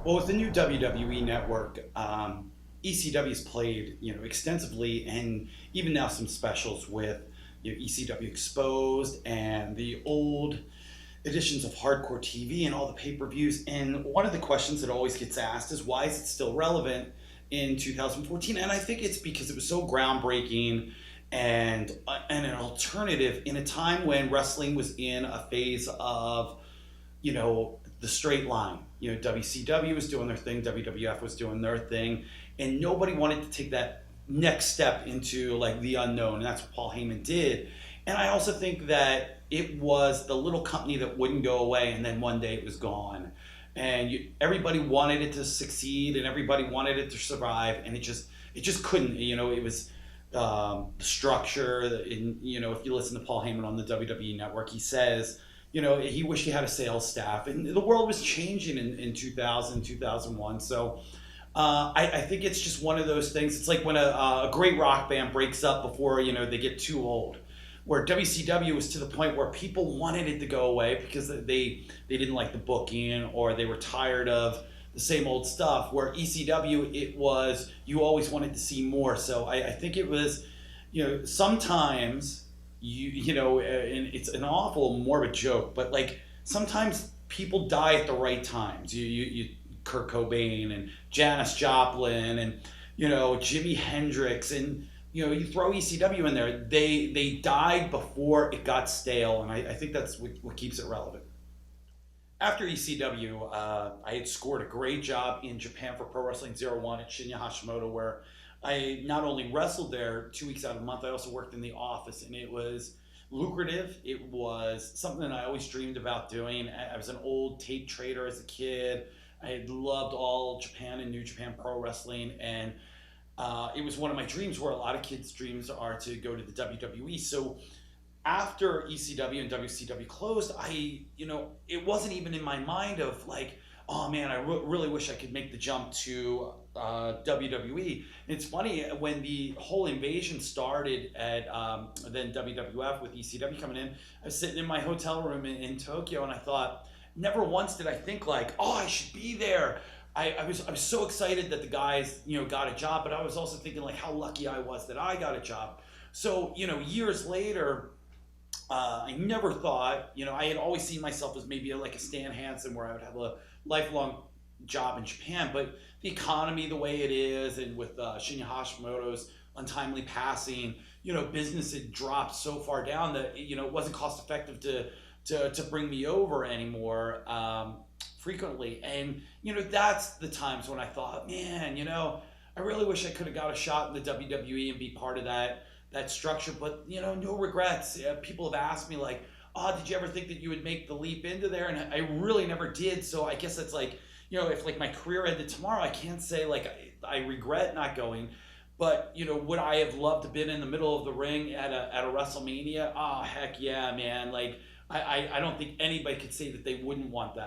Well, with the new WWE Network, ECW's played extensively, and even now some specials with ECW Exposed and the old editions of Hardcore TV and all the pay-per-views. And one of the questions that always gets asked is why is it still relevant in 2014? And I think it's because it was so groundbreaking and an alternative in a time when wrestling was in a phase of the straight line. WCW was doing their thing, WWF was doing their thing, and nobody wanted to take that next step into like the unknown, and that's what Paul Heyman did. And I also think that it was the little company that wouldn't go away, and then one day it was gone. And everybody wanted it to succeed, and everybody wanted it to survive, and it just couldn't. It was the structure. If you listen to Paul Heyman on the WWE Network, he says, he wished he had a sales staff, and the world was changing in 2000, 2001. So I think it's just one of those things. It's like when a great rock band breaks up before, they get too old. Where WCW was to the point where people wanted it to go away because they didn't like the booking, or they were tired of the same old stuff. Where ECW, it was, you always wanted to see more. So I think it was, sometimes and it's an awful morbid joke, but like sometimes people die at the right times. You Kurt Cobain and Janis Joplin and Jimi Hendrix, and you throw ECW in there. They died before it got stale, and I think that's what keeps it relevant. After ECW, I had scored a great job in Japan for Pro Wrestling 01 at Shinya Hashimoto, where I not only wrestled there 2 weeks out of the month, I also worked in the office, and it was lucrative. It was something that I always dreamed about doing. I was an old tape trader as a kid. I had loved all Japan and New Japan Pro Wrestling, and it was one of my dreams, where a lot of kids' dreams are to go to the WWE. So after ECW and WCW closed, it wasn't even in my mind of like, oh man, I really wish I could make the jump to WWE. And it's funny, when the whole invasion started at then WWF with ECW coming in, I was sitting in my hotel room in Tokyo, and I thought, never once did I think like, oh, I should be there. I was so excited that the guys got a job, but I was also thinking like how lucky I was that I got a job. So years later, I never thought, I had always seen myself as maybe like a Stan Hansen, where I would have a lifelong job in Japan. But the economy the way it is, and with Shinya Hashimoto's untimely passing, business had dropped so far down that it wasn't cost effective to bring me over anymore frequently. And that's the times when I thought, man, I really wish I could have got a shot in the WWE and be part of that structure. But no regrets. People have asked me like, oh, did you ever think that you would make the leap into there? And I really never did. So I guess it's like, if like my career ended tomorrow, I can't say like I regret not going. But would I have loved to been in the middle of the ring at a WrestleMania? Oh heck yeah, man! Like I don't think anybody could say that they wouldn't want that.